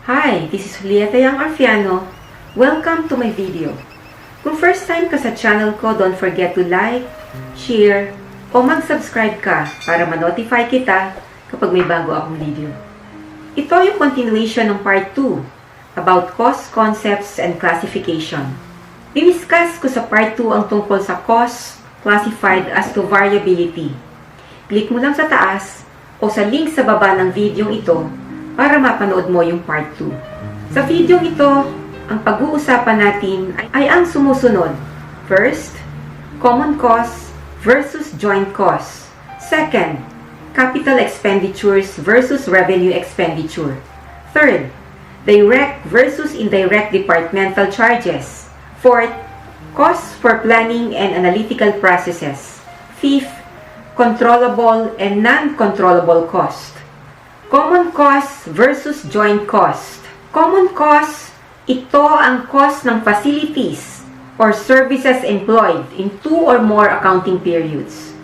Hi, this is Julieta Yang Arfiano. Welcome to my video. Kung first time ka sa channel ko, don't forget to like, share, o mag-subscribe ka para ma-notify kita kapag may bago akong video. Ito yung continuation ng part 2 about cost, concepts, and classification. Diniscuss ko sa part 2 ang tungkol sa cost classified as to variability. Click mo lang sa taas o sa link sa baba ng video ito para mapanood mo yung part 2. Sa video ito, ang pag-uusapan natin ay ang sumusunod. First, common costs versus joint costs. Second, capital expenditures versus revenue expenditure. Third, direct versus indirect departmental charges. Fourth, costs for planning and analytical processes. Fifth, controllable and non-controllable cost. Common costs versus joint cost. Common costs, ito ang cost ng facilities or services employed in two or more accounting periods.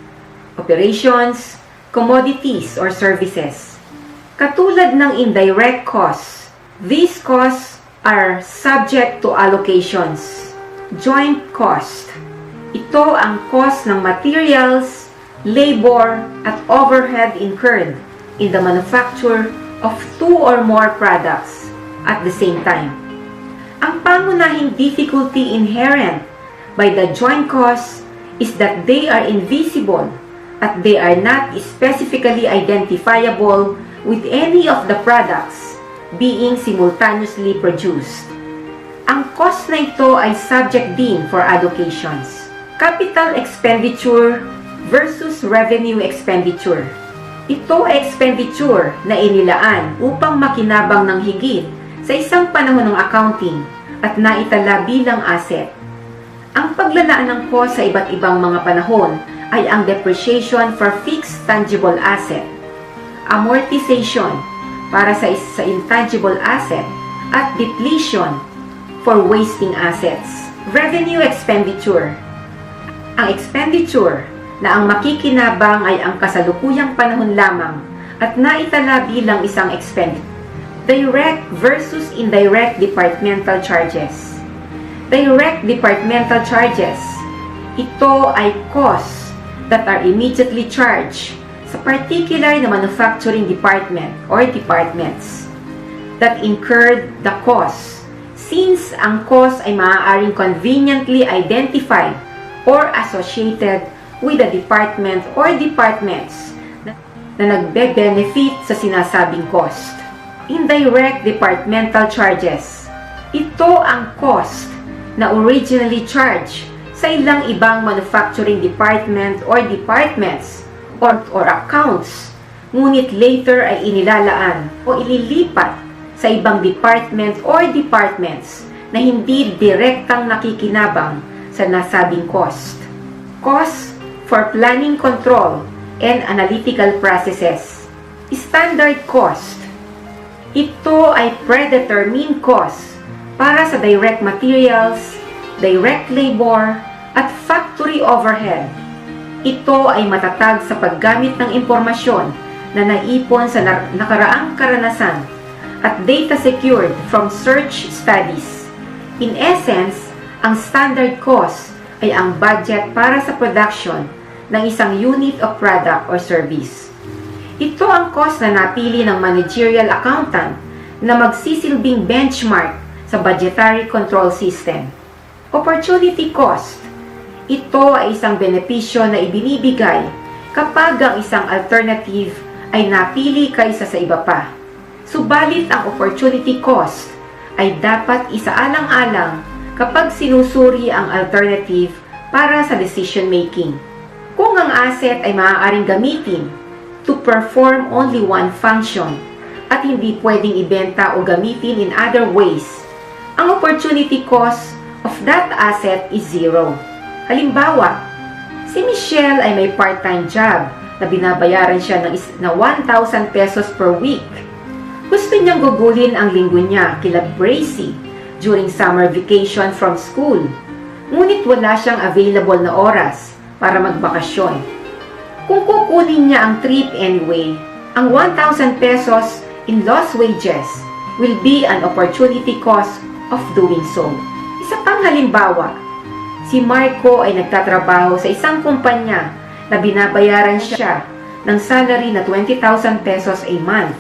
Operations, commodities or services. Katulad ng indirect costs, these costs are subject to allocations. Joint cost, ito ang cost ng materials, labor, at overhead incurred in the manufacture of two or more products at the same time. Ang pangunahing difficulty inherent by the joint costs is that they are invisible at they are not specifically identifiable with any of the products being simultaneously produced. Ang cost na ito ay subject din for allocations. Capital expenditure versus revenue expenditure. Ito ay expenditure na inilaan upang makinabang ng higit sa isang panahon ng accounting at naitala bilang asset. Ang paglalaan ng cost sa iba't ibang mga panahon ay ang depreciation for fixed tangible asset, amortization para sa intangible asset, at depletion for wasting assets. Revenue expenditure. Ang expenditure na ang makikinabang ay ang kasalukuyang panahon lamang at naitala bilang isang expenditure. Direct versus indirect departmental charges. Direct departmental charges. Ito ay costs that are immediately charged sa particular na manufacturing department or departments that incurred the cost, since ang cost ay maaaring conveniently identified or associated with the department or departments na nagbe-benefit sa sinasabing cost. Indirect departmental charges. Ito ang cost na originally charged sa ilang ibang manufacturing department or departments or accounts, ngunit later ay inilalaan o ililipat sa ibang department or departments na hindi direktang nakikinabang sa nasabing cost. Cost for planning control and analytical processes. Standard cost. Ito ay predetermined cost para sa direct materials, direct labor, at factory overhead. Ito ay matatag sa paggamit ng impormasyon na naipon sa nakaraang karanasan at data secured from search studies. In essence, ang standard cost ay ang budget para sa production ng isang unit of product or service. Ito ang cost na napili ng managerial accountant na magsisilbing benchmark sa budgetary control system. Opportunity cost. Ito ay isang benepisyo na ibinibigay kapag ang isang alternative ay napili kaysa sa iba pa. Subalit ang opportunity cost ay dapat isaalang-alang kapag sinusuri ang alternative para sa decision making. Kung ang asset ay maaaring gamitin to perform only one function at hindi pwedeng ibenta o gamitin in other ways, ang opportunity cost of that asset is zero. Halimbawa, si Michelle ay may part-time job na binabayaran siya ng 1,000 pesos per week. Gusto niyang gugulin ang linggo niya kila Bracy during summer vacation from school, ngunit wala siyang available na oras para magbakasyon. Kung kukunin niya ang trip anyway, ang 1,000 pesos in lost wages will be an opportunity cost of doing so. Isa pang halimbawa, si Marco ay nagtatrabaho sa isang kumpanya na binabayaran siya ng salary na 20,000 pesos a month.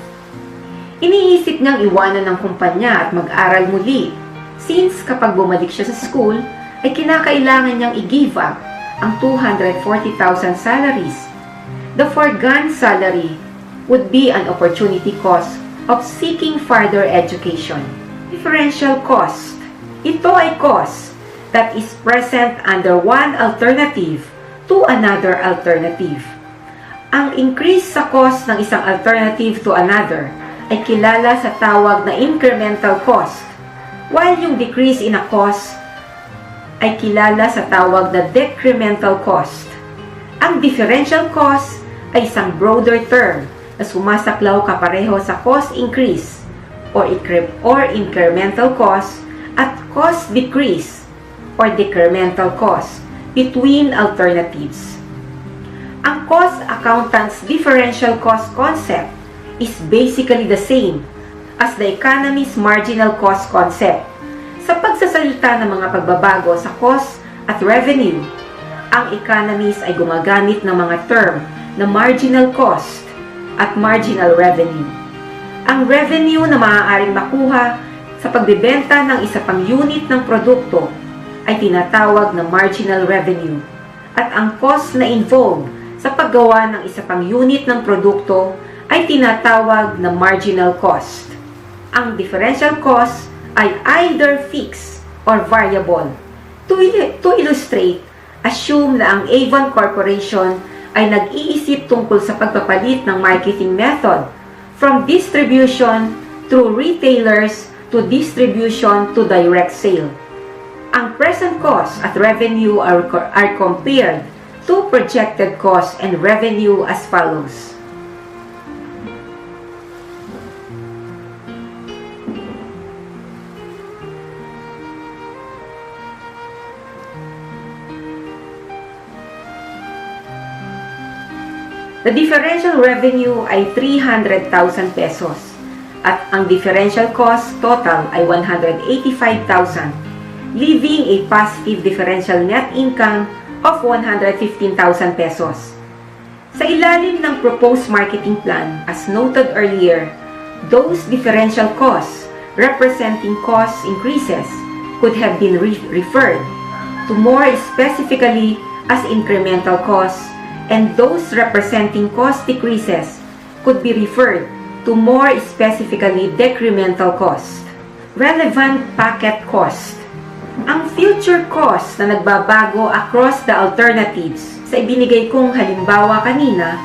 Iniisip niyang iwanan ng kumpanya at mag-aral muli since kapag bumalik siya sa school ay kinakailangan niyang i-give up ang 240,000 salaries. The foregone salary would be an opportunity cost of seeking further education. Differential cost. Ito ay cost that is present under one alternative to another alternative. Ang increase sa cost ng isang alternative to another ay kilala sa tawag na incremental cost, while yung decrease in a cost ay kilala sa tawag na decremental cost. Ang differential cost ay isang broader term na sumasaklaw kapareho sa cost increase or incremental cost at cost decrease or decremental cost between alternatives. Ang cost accountant's differential cost concept is basically the same as the economy's marginal cost concept. Sa pagsasalita ng mga pagbabago sa cost at revenue, ang economies ay gumagamit ng mga term na marginal cost at marginal revenue. Ang revenue na maaaring makuha sa pagbebenta ng isa pang unit ng produkto ay tinatawag na marginal revenue, at ang cost na involved sa paggawa ng isa pang unit ng produkto ay tinatawag na marginal cost. Ang differential cost ay either fixed or variable. To illustrate, assume na ang Avon Corporation ay nag-iisip tungkol sa pagpapalit ng marketing method from distribution through retailers to distribution to direct sale. Ang present cost at revenue are compared to projected cost and revenue as follows. The differential revenue ay 300,000 pesos at ang differential cost total ay 185,000, leaving a positive differential net income of 115,000 pesos. Sa ilalim ng proposed marketing plan, as noted earlier, those differential costs representing cost increases could have been referred to more specifically as incremental costs, and those representing cost decreases could be referred to more specifically decremental cost. Relevant packet cost. Ang future cost na nagbabago across the alternatives sa ibinigay kong halimbawa kanina,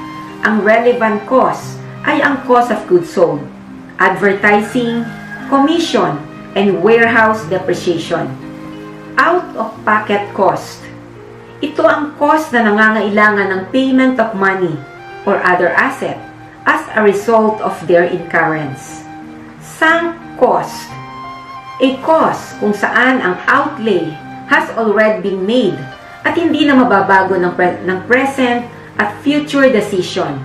ang relevant cost ay ang cost of goods sold, advertising, commission, and warehouse depreciation. Out of packet cost. Ito ang cost na nangangailangan ng payment of money or other asset as a result of their incurrence. Sunk cost. A cost kung saan ang outlay has already been made at hindi na mababago ng present at future decision.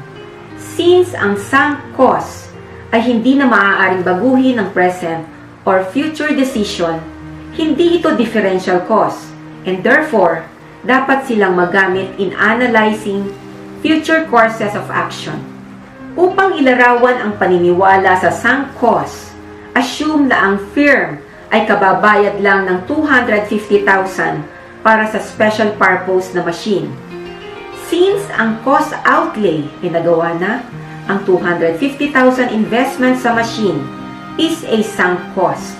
Since ang sunk cost ay hindi na maaaring baguhin ng present or future decision, hindi ito differential cost, and therefore, dapat silang magamit in analyzing future courses of action. Upang ilarawan ang paniniwala sa sunk cost, assume na ang firm ay kababayad lang ng 250,000 para sa special purpose na machine. Since ang cost outlay ay nagawa na, ang 250,000 investment sa machine is a sunk cost.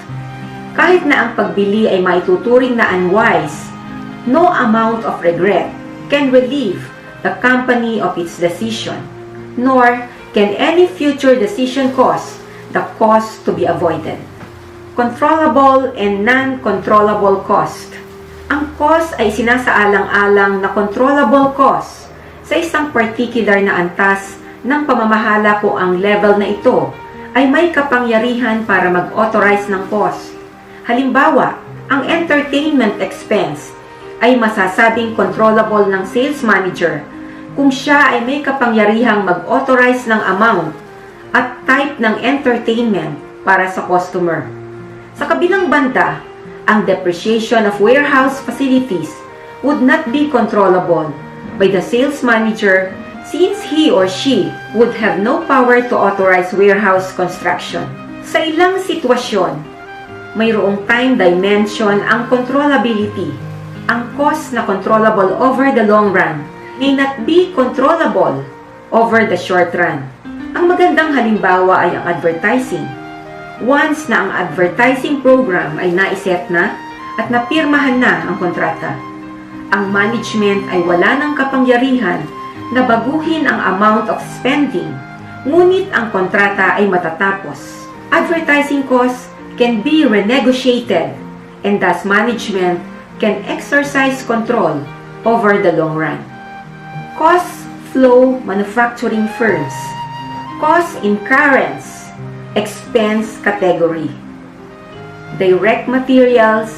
Kahit na ang pagbili ay maituturing na unwise, no amount of regret can relieve the company of its decision, nor can any future decision cause the cost to be avoided. Controllable and non-controllable cost. Ang cost ay sinasaalang-alang na controllable cost sa isang particular na antas ng pamamahala kung ang level na ito ay may kapangyarihan para mag-authorize ng cost. Halimbawa, ang entertainment expense ay masasabing controllable ng sales manager kung siya ay may kapangyarihang mag-authorize ng amount at type ng entertainment para sa customer. Sa kabilang banda, ang depreciation of warehouse facilities would not be controllable by the sales manager since he or she would have no power to authorize warehouse construction. Sa ilang sitwasyon, mayroong time dimension ang controllability. Ang cost na controllable over the long run may not be controllable over the short run. Ang magandang halimbawa ay ang advertising. Once na ang advertising program ay naiset na at napirmahan na ang kontrata, ang management ay wala ng kapangyarihan na baguhin ang amount of spending, ngunit ang kontrata ay matatapos. Advertising costs can be renegotiated and thus management can exercise control over the long run. Cost flow manufacturing firms. Cost incurrence expense category. Direct materials,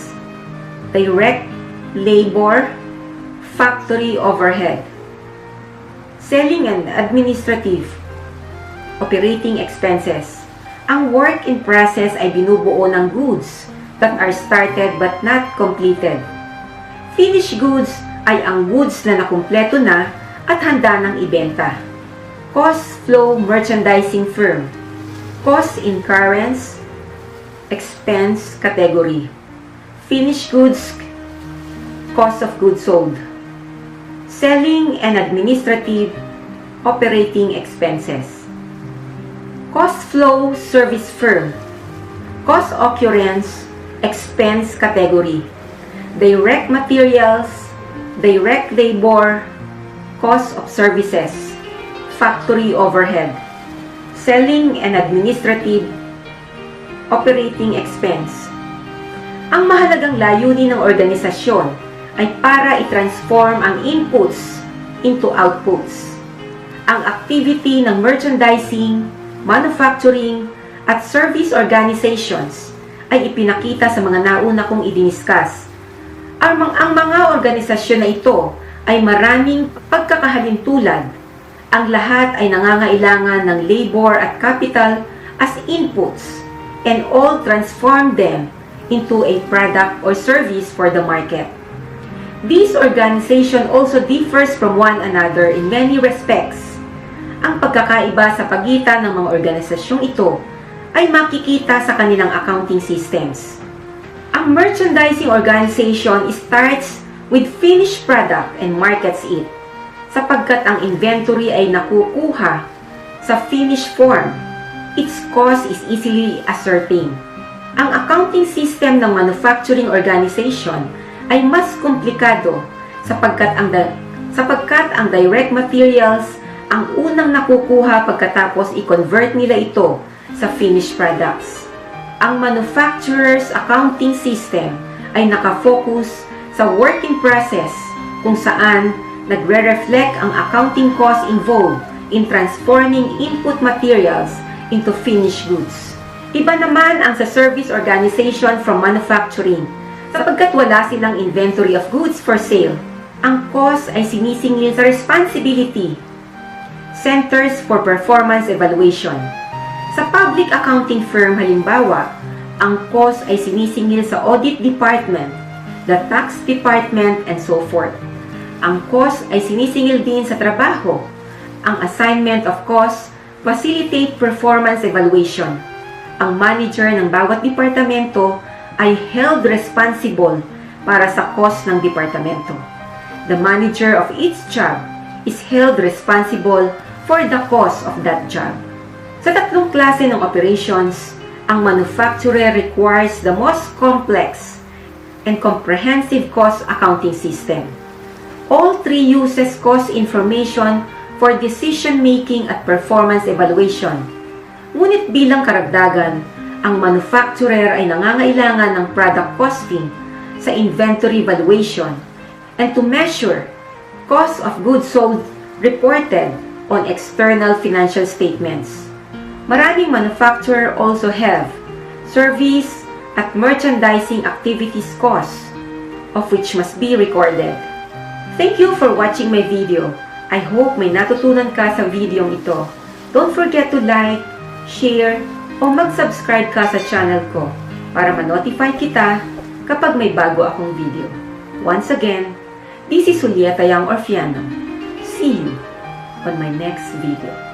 direct labor, factory overhead. Selling and administrative operating expenses. Ang work in process ay binubuo ng goods that are started but not completed. Finished goods ay ang goods na nakumpleto na at handa ng ibenta. Cost flow merchandising firm. Cost incurrence expense category. Finished goods, cost of goods sold. Selling and administrative operating expenses. Cost flow service firm. Cost occurrence expense category. Direct materials, direct labor, cost of services, factory overhead. Selling and administrative operating expense. Ang mahalagang layunin ng organisasyon ay para i-transform ang inputs into outputs. Ang activity ng merchandising, manufacturing, at service organizations ay ipinakita sa mga nauna kong i-discuss. Ang mga organisasyon na ito ay maraming pagkakahalintulad. Ang lahat ay nangangailangan ng labor at capital as inputs and all transform them into a product or service for the market. This organization also differs from one another in many respects. Ang pagkakaiba sa pagitan ng mga organisasyong ito ay makikita sa kanilang accounting systems. Ang merchandising organization starts with finished product and markets it, sapagkat ang inventory ay nakukuha sa finished form. Its cost is easily ascertained. Ang accounting system ng manufacturing organization ay mas komplikado sapagkat ang direct materials ang unang nakukuha pagkatapos i-convert nila ito sa finished products. Ang manufacturer's accounting system ay nakafocus sa working process kung saan nagre-reflect ang accounting cost involved in transforming input materials into finished goods. Iba naman ang sa service organization from manufacturing sapagkat wala silang inventory of goods for sale. Ang cost ay sinisingil sa responsibility centers for performance evaluation. Sa public accounting firm halimbawa, ang cost ay sinisingil sa audit department, the tax department, and so forth. Ang cost ay sinisingil din sa trabaho. Ang assignment of cost facilitate performance evaluation. Ang manager ng bawat departamento ay held responsible para sa cost ng departamento. The manager of each job is held responsible for the cost of that job. Sa tatlong klase ng operations, ang manufacturer requires the most complex and comprehensive cost accounting system. All three uses cost information for decision-making at performance evaluation. Ngunit bilang karagdagan, ang manufacturer ay nangangailangan ng product costing sa inventory valuation and to measure cost of goods sold reported on external financial statements. Maraming manufacturer also have service at merchandising activities costs, of which must be recorded. Thank you for watching my video. I hope may natutunan ka sa video ito. Don't forget to like, share, o mag-subscribe ka sa channel ko para ma-notify kita kapag may bago akong video. Once again, this is Julieta Yang Orfiano. See you on my next video.